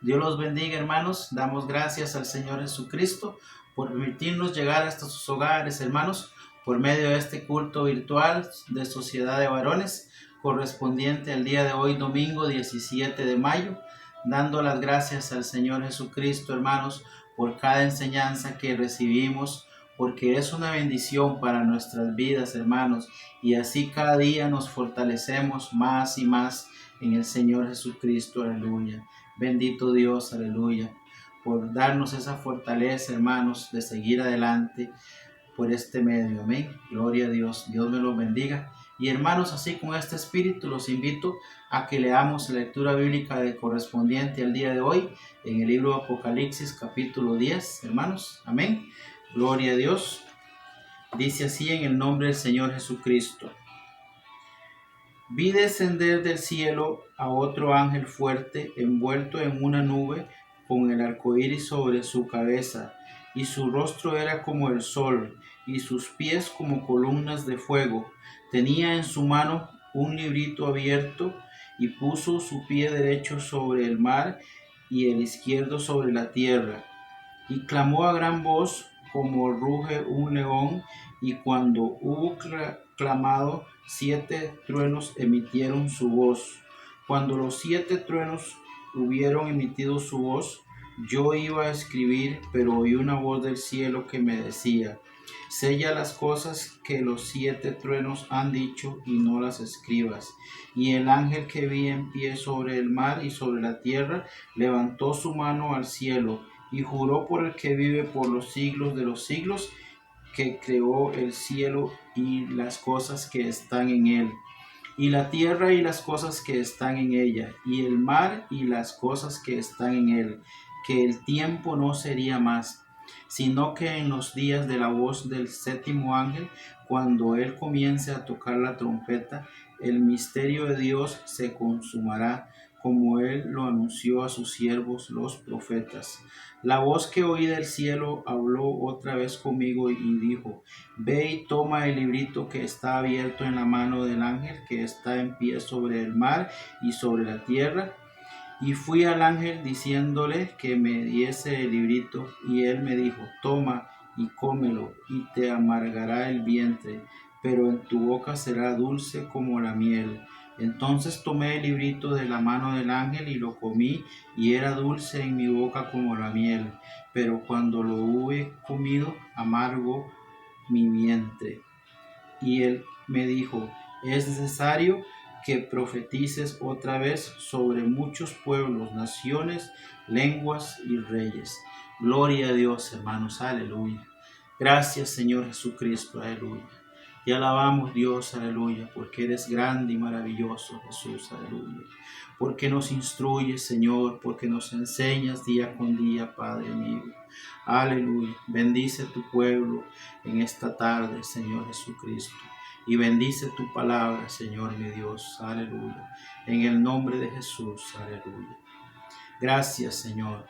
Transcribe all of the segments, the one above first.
Dios los bendiga, hermanos. Damos gracias al Señor Jesucristo por permitirnos llegar hasta sus hogares, hermanos, por medio de este culto virtual de Sociedad de Varones, correspondiente al día de hoy, domingo 17 de mayo, dando las gracias al Señor Jesucristo, hermanos, por cada enseñanza que recibimos, porque es una bendición para nuestras vidas, hermanos, y así cada día nos fortalecemos más y más en el Señor Jesucristo, aleluya. Bendito Dios, aleluya, por darnos esa fortaleza, hermanos, de seguir adelante por este medio, amén. Gloria a Dios, Dios me los bendiga. Y hermanos, así con este espíritu los invito a que leamos la lectura bíblica correspondiente al día de hoy en el libro de Apocalipsis capítulo 10, hermanos, amén. Gloria a Dios. Dice así en el nombre del Señor Jesucristo. Vi descender del cielo a otro ángel fuerte, envuelto en una nube, con el arco iris sobre su cabeza, y su rostro era como el sol, y sus pies como columnas de fuego. Tenía en su mano un librito abierto, y puso su pie derecho sobre el mar, y el izquierdo sobre la tierra. Y clamó a gran voz, como ruge un león, y cuando hubo clamado, 7 truenos emitieron su voz. Cuando los 7 truenos hubieron emitido su voz, yo iba a escribir, pero oí una voz del cielo que me decía: sella las cosas que los 7 truenos han dicho y no las escribas. Y el ángel que vi en pie sobre el mar y sobre la tierra levantó su mano al cielo y juró por el que vive por los siglos de los siglos, que creó el cielo y las cosas que están en él, y la tierra y las cosas que están en ella, y el mar y las cosas que están en él, que el tiempo no sería más, sino que en los días de la voz del 7º ángel, cuando él comience a tocar la trompeta, el misterio de Dios se consumará, como él lo anunció a sus siervos los profetas. La voz que oí del cielo habló otra vez conmigo y dijo: ve y toma el librito que está abierto en la mano del ángel que está en pie sobre el mar y sobre la tierra. Y fui al ángel diciéndole que me diese el librito, y él me dijo: toma y cómelo, y te amargará el vientre, pero en tu boca será dulce como la miel. Entonces tomé el librito de la mano del ángel y lo comí, y era dulce en mi boca como la miel, pero cuando lo hube comido, amargo mi vientre. Y él me dijo: es necesario que profetices otra vez sobre muchos pueblos, naciones, lenguas y reyes. Gloria a Dios, hermanos, aleluya. Gracias, Señor Jesucristo, aleluya. Te alabamos, Dios, aleluya, porque eres grande y maravilloso, Jesús, aleluya. Porque nos instruyes, Señor, porque nos enseñas día con día, Padre mío. Aleluya. Bendice tu pueblo en esta tarde, Señor Jesucristo. Y bendice tu palabra, Señor mi Dios. Aleluya. En el nombre de Jesús. Aleluya. Gracias, Señor.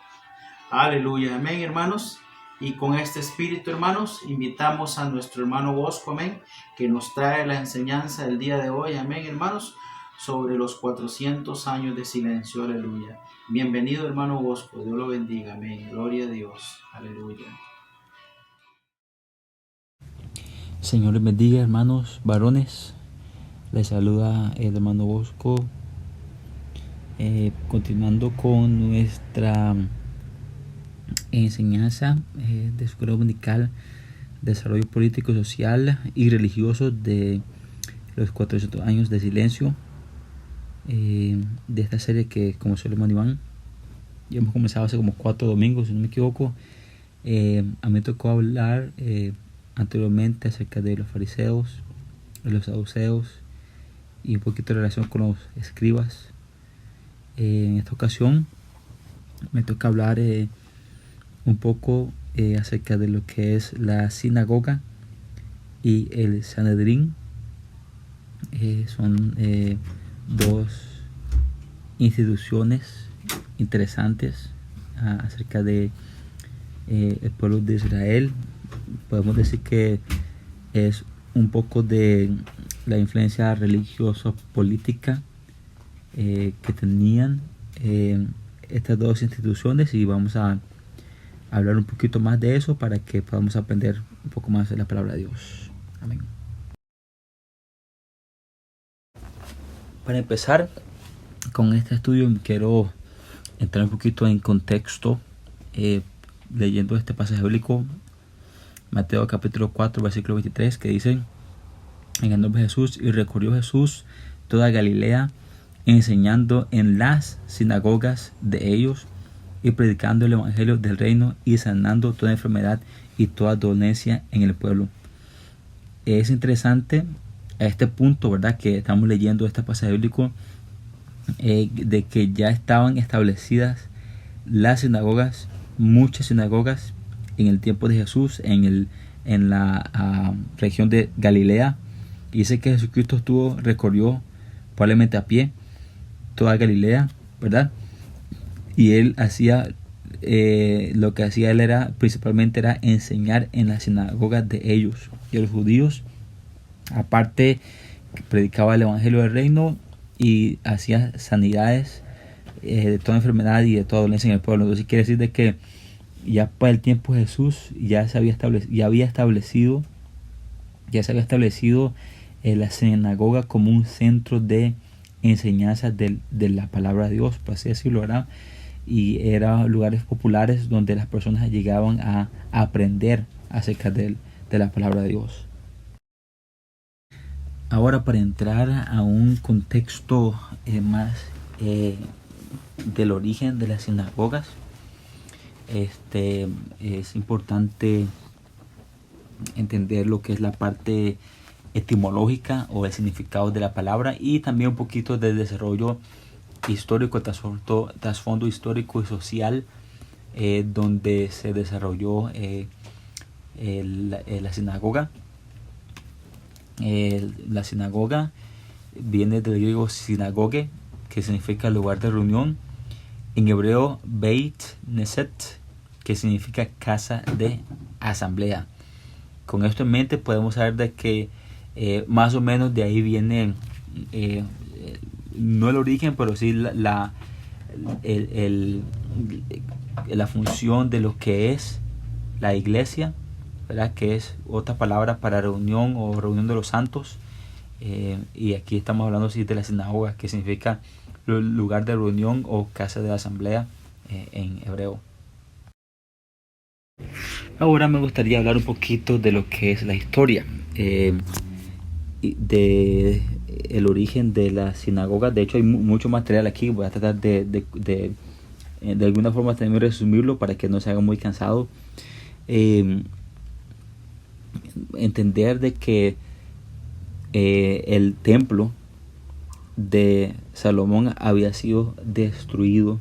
Aleluya. Amén, hermanos. Y con este espíritu, hermanos, invitamos a nuestro hermano Bosco, amén, que nos trae la enseñanza del día de hoy, amén, hermanos, sobre los 400 años de silencio, aleluya. Bienvenido, hermano Bosco, Dios lo bendiga, amén, gloria a Dios, aleluya. Señor les bendiga, hermanos varones. Les saluda el hermano Bosco, continuando con nuestra enseñanza de Escuela Dominical de Desarrollo Político, Social y Religioso de los 400 años de silencio, de esta serie que, como se lo Iván, ya hemos comenzado hace como 4 domingos, si no me equivoco. A mí me tocó hablar anteriormente acerca de los fariseos, de los saduceos y un poquito de relación con los escribas. En esta ocasión me toca hablar un poco acerca de lo que es la sinagoga y el Sanedrín. Son 2 instituciones interesantes acerca de el pueblo de Israel. Podemos decir que es un poco de la influencia religiosa política que tenían estas dos instituciones y vamos a hablar un poquito más de eso para que podamos aprender un poco más de la palabra de Dios. Amén. Para empezar con este estudio quiero entrar un poquito en contexto leyendo este pasaje bíblico, Mateo capítulo 4 versículo 23, que dice: en el nombre de Jesús, y recorrió Jesús toda Galilea, enseñando en las sinagogas de ellos y predicando el evangelio del reino y sanando toda enfermedad y toda dolencia en el pueblo. Es interesante a este punto, ¿verdad?, que estamos leyendo este pasaje bíblico, de que ya estaban establecidas las sinagogas, muchas sinagogas en el tiempo de Jesús en la región de Galilea. Y dice que Jesucristo recorrió probablemente a pie toda Galilea, ¿verdad? Y él hacía, lo que hacía él principalmente era enseñar en las sinagogas de ellos. Y los judíos, aparte, predicaba el evangelio del reino y hacía sanidades de toda enfermedad y de toda dolencia en el pueblo. Entonces quiere decir de que ya para el tiempo de Jesús ya se había establecido la sinagoga como un centro de enseñanza de la palabra de Dios, por así decirlo, ¿verdad? Y eran lugares populares donde las personas llegaban a aprender acerca de la palabra de Dios. Ahora, para entrar a un contexto más del origen de las sinagogas, es importante entender lo que es la parte etimológica o el significado de la palabra y también un poquito del desarrollo histórico, trasfondo histórico y social donde se desarrolló la sinagoga. La sinagoga viene del griego sinagoge, que significa lugar de reunión. En hebreo, Beit Neset, que significa casa de asamblea. Con esto en mente podemos saber de que más o menos de ahí viene, no el origen, pero sí la función de lo que es la iglesia, ¿verdad?, que es otra palabra para reunión o reunión de los santos. Y aquí estamos hablando sí de la sinagoga, que significa lugar de reunión o casa de asamblea en hebreo. Ahora me gustaría hablar un poquito de lo que es la historia de el origen de la sinagoga. De hecho hay mucho material aquí. Voy a tratar de alguna forma también resumirlo para que no se haga muy cansado. Entender de que el templo de Salomón había sido destruido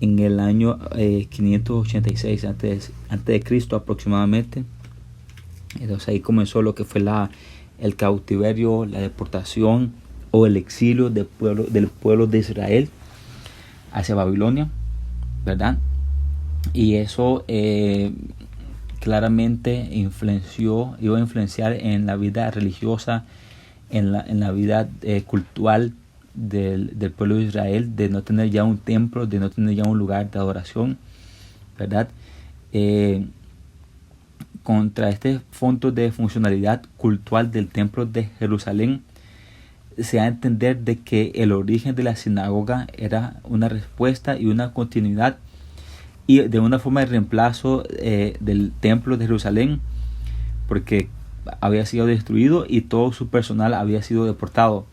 en el año 586 antes de Cristo aproximadamente. Entonces ahí comenzó lo que fue el cautiverio, la deportación o el exilio del pueblo de Israel hacia Babilonia, ¿verdad? Y eso claramente iba a influenciar en la vida religiosa, en la vida cultural del pueblo de Israel, de no tener ya un templo, de no tener ya un lugar de adoración, ¿verdad? Contra este fondo de funcionalidad cultural del templo de Jerusalén, se da a entender de que el origen de la sinagoga era una respuesta y una continuidad y de una forma de reemplazo del templo de Jerusalén, porque había sido destruido y todo su personal había sido deportado.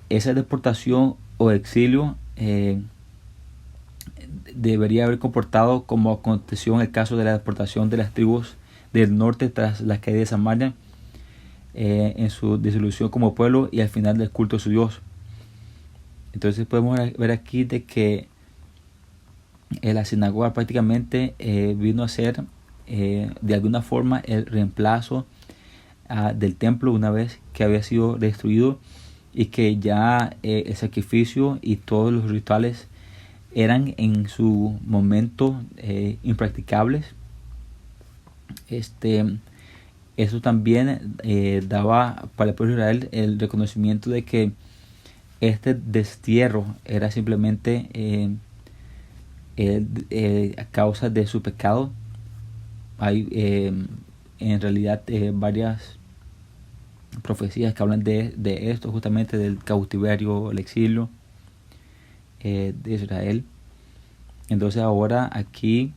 Esa deportación o exilio debería haber comportado como aconteció en el caso de la deportación de las tribus del norte tras la caída de Samaria, en su disolución como pueblo y al final del culto a su Dios. Entonces podemos ver aquí de que la sinagoga prácticamente vino a ser de alguna forma el reemplazo del templo una vez que había sido destruido y que ya el sacrificio y todos los rituales eran en su momento impracticables. Eso también daba para el pueblo de Israel el reconocimiento de que este destierro era simplemente a causa de su pecado. Hay en realidad varias profecías que hablan de esto, justamente del cautiverio, el exilio de Israel. Entonces ahora aquí,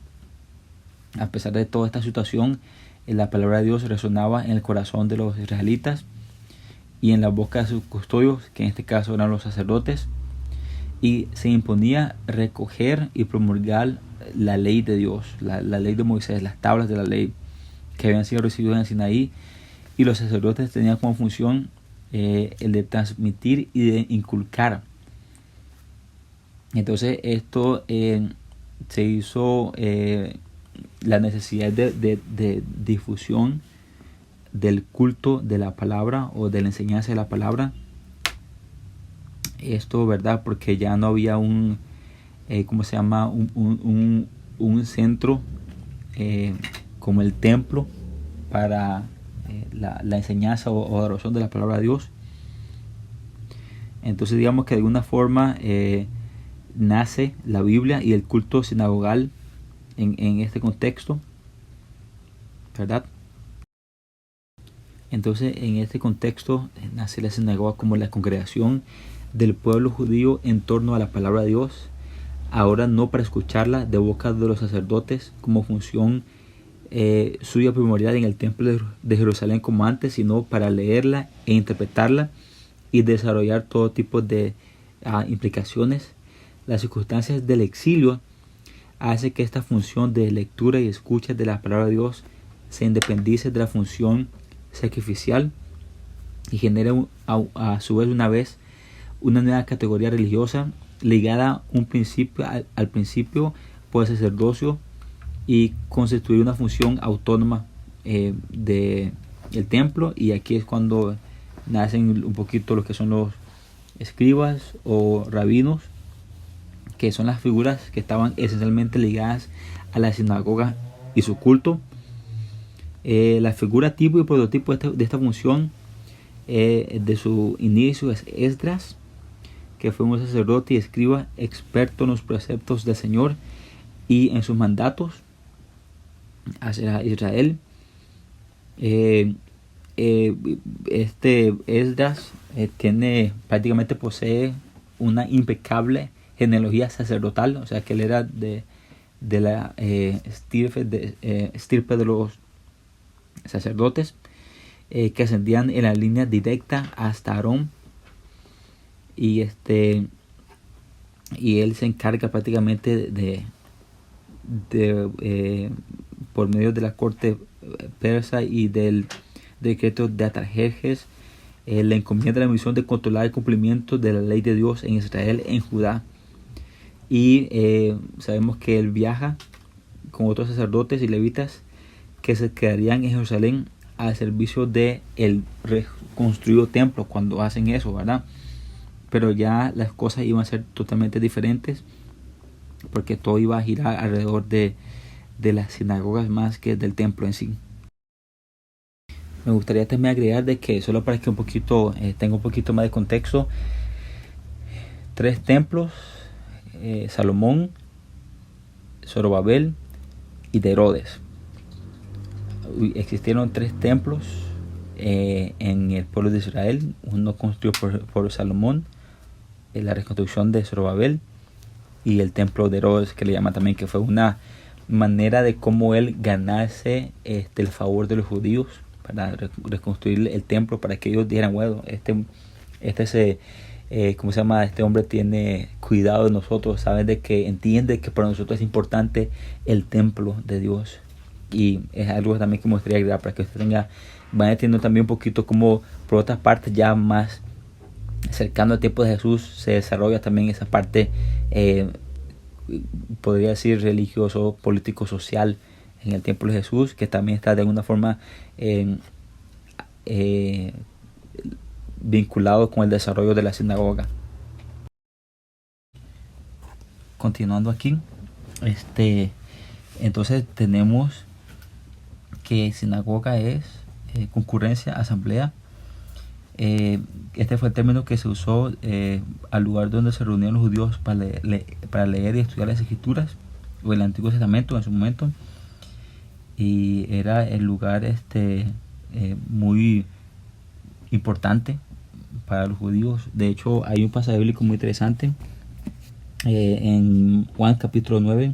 a pesar de toda esta situación, la palabra de Dios resonaba en el corazón de los israelitas y en la boca de sus custodios, que en este caso eran los sacerdotes, y se imponía recoger y promulgar la ley de Dios, la ley de Moisés, las tablas de la ley que habían sido recibidas en el Sinaí, y los sacerdotes tenían como función el de transmitir y de inculcar. Entonces esto se hizo la necesidad de difusión del culto de la palabra o de la enseñanza de la palabra. Esto, ¿verdad? Porque ya no había un centro como el templo para la enseñanza o adoración de la palabra de Dios. Entonces digamos que de alguna forma nace la Biblia y el culto sinagogal en este contexto, ¿verdad? Entonces en este contexto nace la sinagoga como la congregación del pueblo judío en torno a la palabra de Dios, ahora no para escucharla de boca de los sacerdotes como función suya primordial en el templo de Jerusalén como antes, sino para leerla e interpretarla y desarrollar todo tipo de implicaciones. Las circunstancias del exilio hace que esta función de lectura y escucha de la palabra de Dios se independice de la función sacrificial y genera a su vez una nueva categoría religiosa ligada al principio por el sacerdocio y constituir una función autónoma del templo. Y aquí es cuando nacen un poquito lo que son los escribas o rabinos, que son las figuras que estaban esencialmente ligadas a la sinagoga y su culto. La figura tipo y prototipo de esta función de su inicio es Esdras, que fue un sacerdote y escriba experto en los preceptos del Señor y en sus mandatos hacia Israel. Este Esdras posee una impecable genealogía sacerdotal, o sea que él era de la estirpe de los sacerdotes que ascendían en la línea directa hasta Aarón, y él se encarga prácticamente por medio de la corte persa y del decreto de Artajerjes, le encomienda la misión de controlar el cumplimiento de la ley de Dios en Israel, en Judá. Y sabemos que él viaja con otros sacerdotes y levitas que se quedarían en Jerusalén al servicio de el reconstruido templo cuando hacen eso, ¿verdad? Pero ya las cosas iban a ser totalmente diferentes, porque todo iba a girar alrededor de las sinagogas más que del templo en sí. Me gustaría también agregar de que, solo para que tenga un poquito más de contexto, 3 templos, Salomón, Zorobabel y de Herodes. Existieron 3 templos en el pueblo de Israel. Uno construido por Salomón, la reconstrucción de Zorobabel, y el templo de Herodes, que le llama también, que fue una manera de cómo él ganarse el favor de los judíos para reconstruir el templo, para que ellos dijeran, bueno, este hombre tiene cuidado de nosotros, sabe de que entiende que para nosotros es importante el templo de Dios. Y es algo también que me gustaría agregar para que usted vaya entendiendo también un poquito cómo por otras partes, ya más cercano al tiempo de Jesús, se desarrolla también esa parte, podría decir religioso, político, social en el tiempo de Jesús, que también está de alguna forma vinculado con el desarrollo de la sinagoga. Continuando aquí, entonces tenemos que sinagoga es concurrencia, asamblea. Este fue el término que se usó al lugar donde se reunían los judíos para leer y estudiar las escrituras, o el Antiguo Testamento en su momento, y era el lugar muy importante para los judíos. De hecho, hay un pasaje bíblico muy interesante en Juan capítulo 9,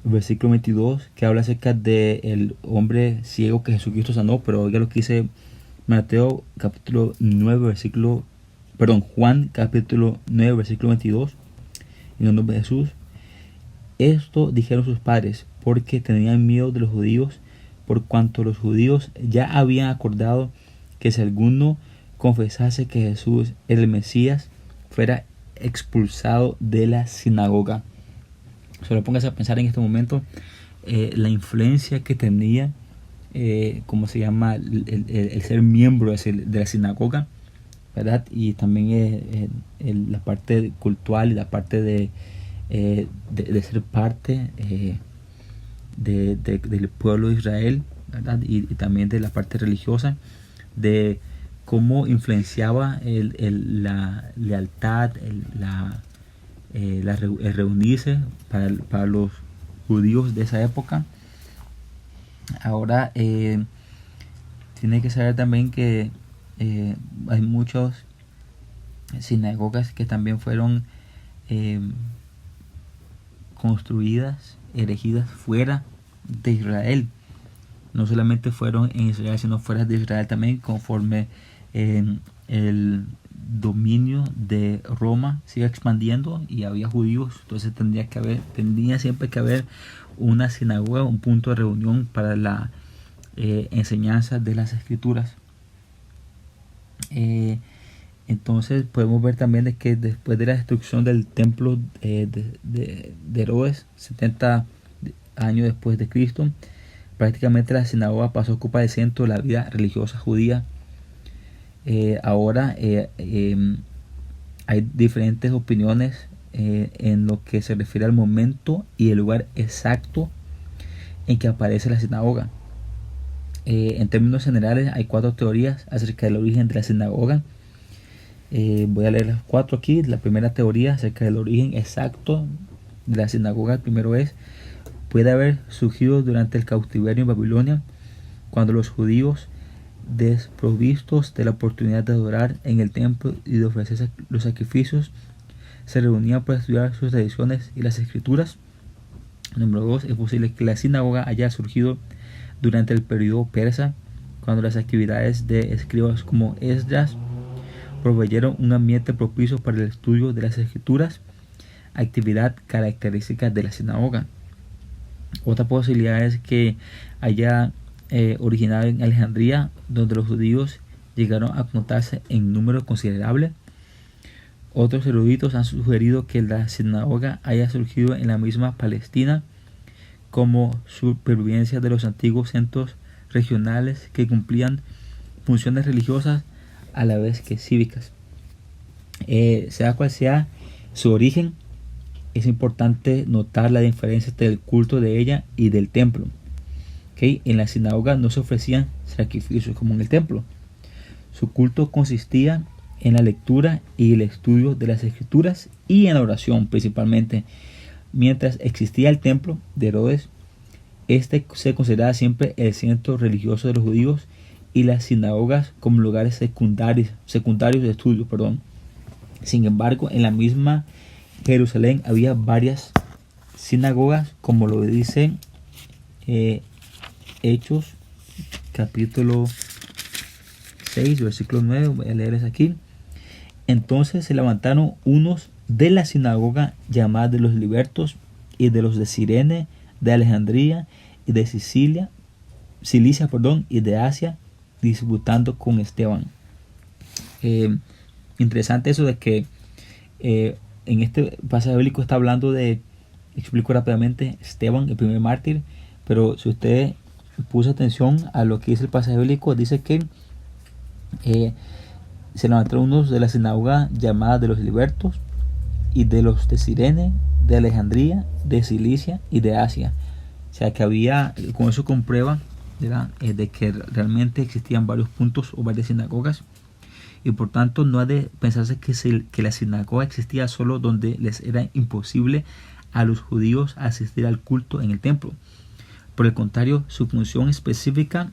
versículo 22, que habla acerca del hombre ciego que Jesucristo sanó. Pero oiga lo que dice Mateo capítulo 9 Juan capítulo 9 versículo 22, en el nombre de Jesús. Esto dijeron sus padres porque tenían miedo de los judíos, por cuanto los judíos ya habían acordado que si alguno confesase que Jesús era el Mesías, fuera expulsado de la sinagoga. Solo póngase a pensar en este momento la influencia que tenía, como se llama, el ser miembro de la sinagoga, ¿verdad? Y también la parte cultural y la parte de ser parte del pueblo de Israel, ¿verdad? Y también de la parte religiosa, de cómo influenciaba la lealtad, el reunirse para los judíos de esa época. Ahora tiene que saber también que hay muchas sinagogas que también fueron construidas, erigidas fuera de Israel. No solamente fueron en Israel, sino fuera de Israel también, conforme el dominio de Roma sigue expandiendo y había judíos. Entonces tendría siempre que haber una sinagoga, un punto de reunión para la enseñanza de las escrituras. Entonces podemos ver también de que después de la destrucción del templo de Herodes, 70 años después de Cristo, prácticamente la sinagoga pasó a ocupar el centro de la vida religiosa judía. Ahora hay diferentes opiniones en lo que se refiere al momento y el lugar exacto en que aparece la sinagoga. En términos generales hay 4 teorías acerca del origen de la sinagoga. Voy a leer las 4 aquí. La primera teoría acerca del origen exacto de la sinagoga, el primero es: puede haber surgido durante el cautiverio en Babilonia, cuando los judíos, desprovistos de la oportunidad de adorar en el templo y de ofrecer los sacrificios, se reunían para estudiar sus tradiciones y las escrituras. Número 2, es posible que la sinagoga haya surgido durante el periodo persa, cuando las actividades de escribas como Esdras proveyeron un ambiente propicio para el estudio de las escrituras, actividad característica de la sinagoga. Otra posibilidad es que haya originado en Alejandría, donde los judíos llegaron a contarse en número considerable. Otros eruditos han sugerido que la sinagoga haya surgido en la misma Palestina, como supervivencia de los antiguos centros regionales que cumplían funciones religiosas a la vez que cívicas. Sea cual sea su origen, es importante notar la diferencia entre el culto de ella y del templo. En la sinagoga no se ofrecían sacrificios como en el templo. Su culto consistía en la lectura y el estudio de las escrituras y en la oración principalmente. Mientras existía el templo de Herodes, este se consideraba siempre el centro religioso de los judíos, y las sinagogas como lugares secundarios de estudio. Sin embargo, en la misma Jerusalén había varias sinagogas, como lo dice Hechos capítulo 6 versículo 9. Voy a leerles aquí. Entonces se levantaron unos de la sinagoga llamada de los libertos y de los de Cirene, de Alejandría y de Cilicia y de Asia, disputando con Esteban. Interesante eso de que en este pasaje bíblico está hablando de, explico rápidamente, Esteban, el primer mártir. Pero si usted puso atención a lo que dice el pasaje bíblico, dice que se levantaron unos de la sinagoga llamada de los libertos y de los de Cirene, de Alejandría, de Cilicia y de Asia. O sea que había, con eso comprueba, ¿verdad?, de que realmente existían varios puntos o varias sinagogas. y por tanto no ha de pensarse que la sinagoga existía solo donde les era imposible a los judíos asistir al culto en el templo. Por el contrario, su función específica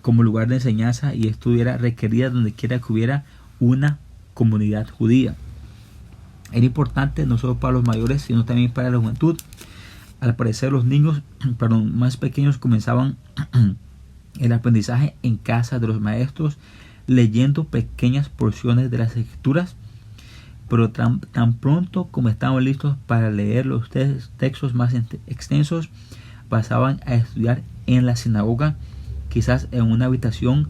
como lugar de enseñanza y estudio era requerida donde quiera que hubiera una comunidad judía. Era importante no solo para los mayores, sino también para la juventud. Al parecer, los niños más pequeños comenzaban el aprendizaje en casa de los maestros, leyendo pequeñas porciones de las escrituras, pero tan pronto como estaban listos para leer los textos más extensos, pasaban a estudiar en la sinagoga, quizás en una habitación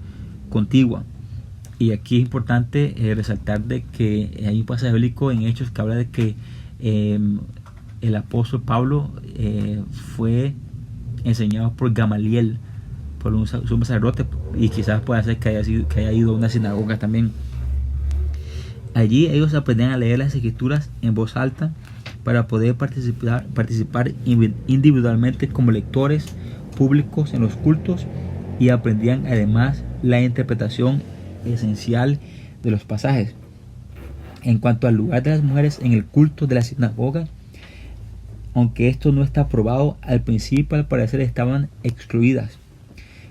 contigua. Y aquí es importante resaltar de que hay un pasaje bíblico en Hechos que habla de que el apóstol Pablo fue enseñado por Gamaliel, por un sacerdote, y quizás pueda ser que haya ido a una sinagoga también. Allí ellos aprendían a leer las escrituras en voz alta para poder participar individualmente como lectores públicos en los cultos, y aprendían además la interpretación esencial de los pasajes. En cuanto al lugar de las mujeres en el culto de la sinagoga, aunque esto no está probado, al principio al parecer estaban excluidas.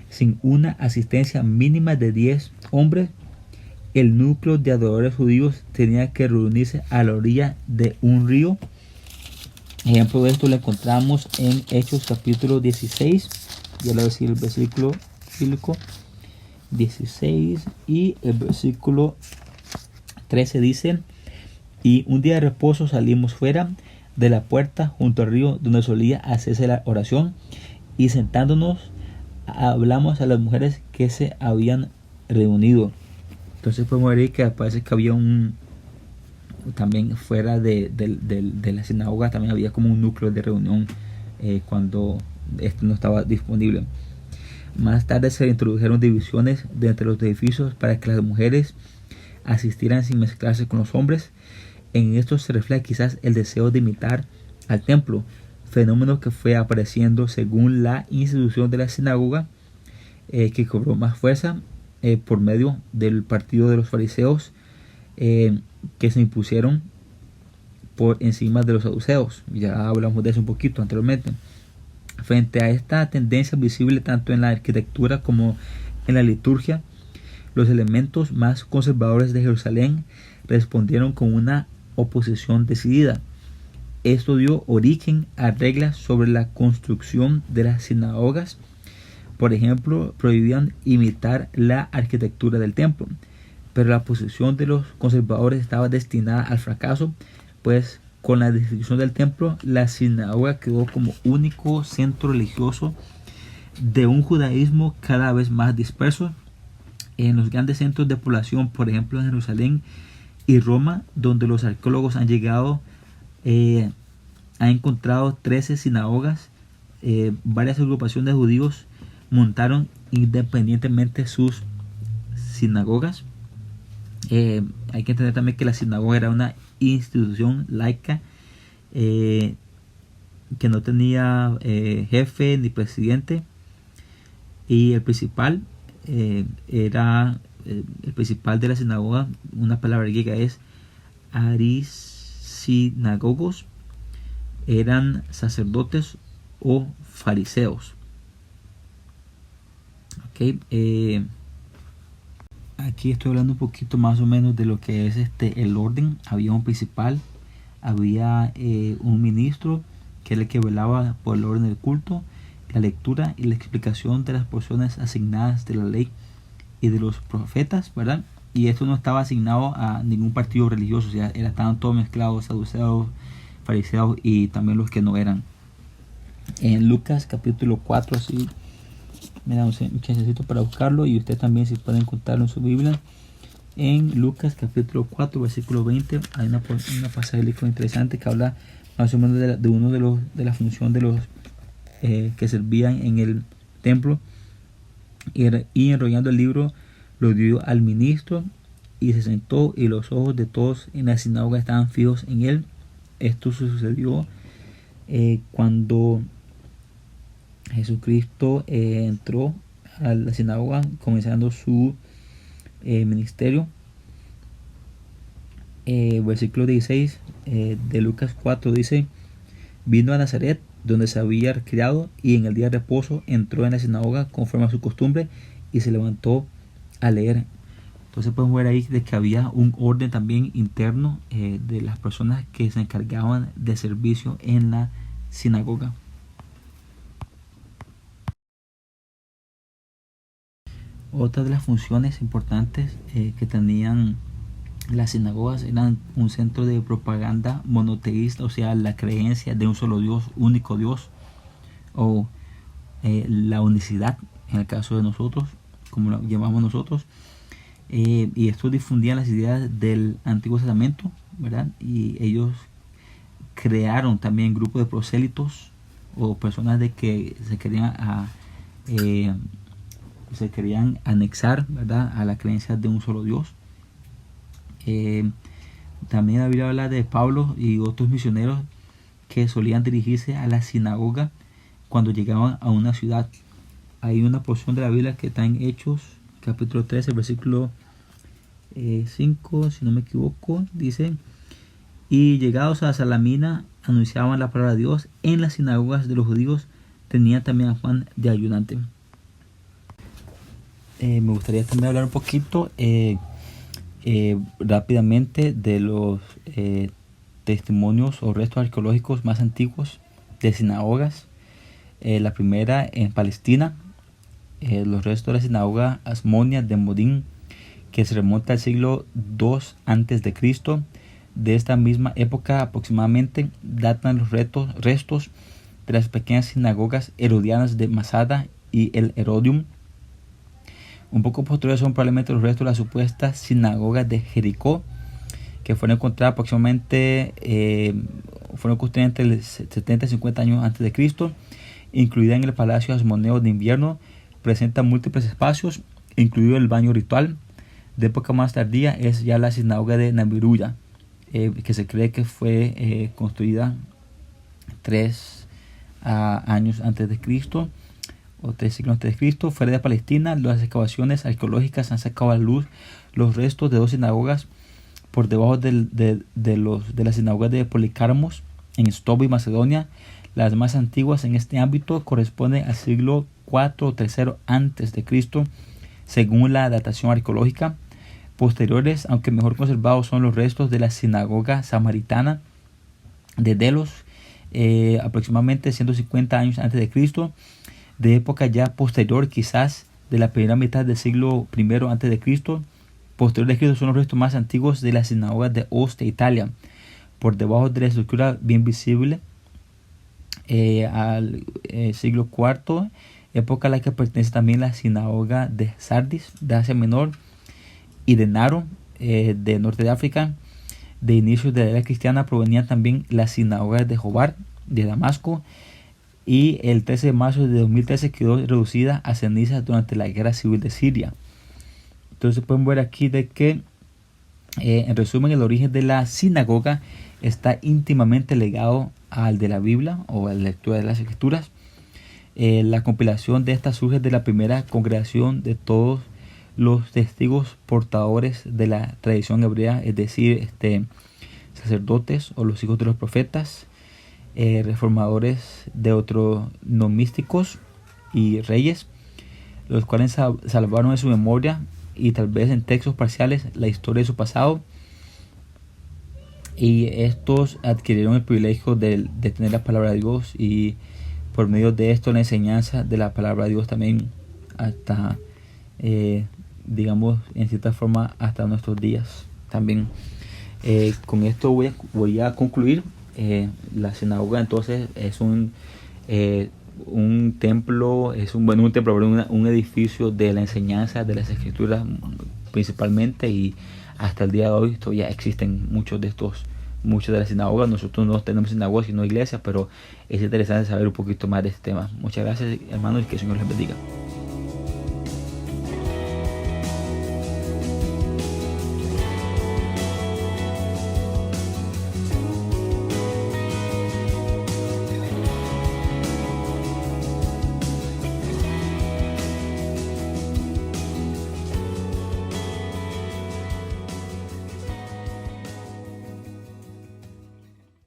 Sin una asistencia mínima de 10 hombres, el núcleo de adoradores judíos tenía que reunirse a la orilla de un río. Ejemplo de esto lo encontramos en Hechos capítulo 16, ya le voy a decir el versículo bíblico 16 y el versículo 13 dice: y un día de reposo salimos fuera de la puerta junto al río donde solía hacerse la oración, y sentándonos hablamos a las mujeres que se habían reunido. Entonces podemos ver que parece que había también fuera de la sinagoga también había como un núcleo de reunión cuando esto no estaba disponible. Más tarde se introdujeron divisiones de entre los edificios para que las mujeres asistieran sin mezclarse con los hombres. En esto se refleja quizás el deseo de imitar al templo, fenómeno que fue apareciendo según la institución de la sinagoga, que cobró más fuerza por medio del partido de los fariseos, que se impusieron por encima de los saduceos. Ya hablamos de eso un poquito anteriormente. Frente a esta tendencia visible tanto en la arquitectura como en la liturgia, los elementos más conservadores de Jerusalén respondieron con una oposición decidida. Esto dio origen a reglas sobre la construcción de las sinagogas. Por ejemplo, prohibían imitar la arquitectura del templo, pero la posición de los conservadores estaba destinada al fracaso, pues con la destrucción del templo, la sinagoga quedó como único centro religioso de un judaísmo cada vez más disperso. En los grandes centros de población, por ejemplo en Jerusalén y Roma, donde los arqueólogos han llegado, han encontrado 13 sinagogas. Varias agrupaciones de judíos montaron independientemente sus sinagogas. Hay que entender también que la sinagoga era una institución laica que no tenía jefe ni presidente, y el principal el principal de la sinagoga, una palabra griega es arisinagogos, eran sacerdotes o fariseos. Aquí estoy hablando un poquito más o menos de lo que es el orden. Había un principal, había un ministro que era el que velaba por el orden del culto, la lectura y la explicación de las porciones asignadas de la ley y de los profetas, ¿verdad? Y esto no estaba asignado a ningún partido religioso, o sea, estaban todos mezclados, saduceos, fariseos y también los que no eran. En Lucas capítulo 4, así me da un chancecito para buscarlo, y usted también, si puede encontrarlo en su Biblia, en Lucas capítulo 4 versículo 20 hay una pasaje interesante que habla más o menos de uno de la función de los que servían en el templo, y enrollando el libro lo dio al ministro, y se sentó, y los ojos de todos en la sinagoga estaban fijos en él. Esto sucedió cuando Jesucristo entró a la sinagoga comenzando su ministerio, Versículo 16 de Lucas 4 dice: vino a Nazaret, donde se había criado, y en el día de reposo entró en la sinagoga conforme a su costumbre y se levantó a leer. Entonces podemos ver ahí de que había un orden también interno de las personas que se encargaban de servicio en la sinagoga. Otra de las funciones importantes que tenían las sinagogas eran un centro de propaganda monoteísta, o sea, la creencia de un solo Dios, único Dios, o la unicidad, en el caso de nosotros, como lo llamamos nosotros. Y esto difundía las ideas del Antiguo Testamento, ¿verdad? Y ellos crearon también grupos de prosélitos o personas de que se querían anexar, ¿verdad?, a la creencia de un solo Dios. También la Biblia habla de Pablo y otros misioneros que solían dirigirse a la sinagoga cuando llegaban a una ciudad. Hay una porción de la Biblia que está en Hechos, capítulo 13, versículo 5, si no me equivoco, dice: y llegados a Salamina anunciaban la palabra de Dios en las sinagogas de los judíos, tenían también a Juan de ayudante. Me gustaría también hablar un poquito rápidamente de los testimonios o restos arqueológicos más antiguos de sinagogas. La primera en Palestina, los restos de la sinagoga Asmonia de Modín, que se remonta al siglo II a.C. De esta misma época aproximadamente datan los restos de las pequeñas sinagogas herodianas de Masada y el Herodium. Un poco posteriores son probablemente los restos de la supuesta sinagoga de Jericó, que fueron encontradas aproximadamente fueron construidas entre 70 y 50 años antes de Cristo, incluida en el palacio asmoneo de invierno. Presenta múltiples espacios, incluido el baño ritual. De época más tardía es ya la sinagoga de Nabiruya, que se cree que fue construida 3 años antes de Cristo, o 3 siglos antes de Cristo. Fuera de Palestina, las excavaciones arqueológicas han sacado a luz los restos de 2 sinagogas por debajo de las sinagogas de Policarmos en Estobo y Macedonia. Las más antiguas en este ámbito corresponden al siglo IV o III antes de Cristo, según la datación arqueológica. Posteriores, aunque mejor conservados, son los restos de la sinagoga samaritana de Delos, aproximadamente 150 años antes de Cristo. De época ya posterior, quizás de la primera mitad del siglo I antes de Cristo. Posterior de Cristo son los restos más antiguos de la sinagoga de Ostia, Italia, por debajo de la estructura bien visible, al siglo IV, época a la que pertenece también la sinagoga de Sardis, de Asia Menor, y de Naro, de norte de África. De inicios de la era cristiana provenían también las sinagogas de Jobar, de Damasco, y el 13 de marzo de 2013 quedó reducida a cenizas durante la guerra civil de Siria. Entonces pueden ver aquí de que, en resumen, el origen de la sinagoga está íntimamente ligado al de la Biblia o a la lectura de las Escrituras. La compilación de esta surge de la primera congregación de todos los testigos portadores de la tradición hebrea, es decir, sacerdotes o los hijos de los profetas, reformadores deuteronomísticos y reyes, los cuales salvaron en su memoria y tal vez en textos parciales la historia de su pasado, y estos adquirieron el privilegio de tener la palabra de Dios, y por medio de esto la enseñanza de la palabra de Dios también hasta digamos en cierta forma hasta nuestros días también. Con esto voy a concluir. La sinagoga entonces es un templo, un edificio de la enseñanza de las Escrituras principalmente, y hasta el día de hoy todavía existen muchas de las sinagogas. Nosotros no tenemos sinagogas sino iglesias, pero es interesante saber un poquito más de este tema. Muchas gracias, hermanos, y que el Señor les bendiga.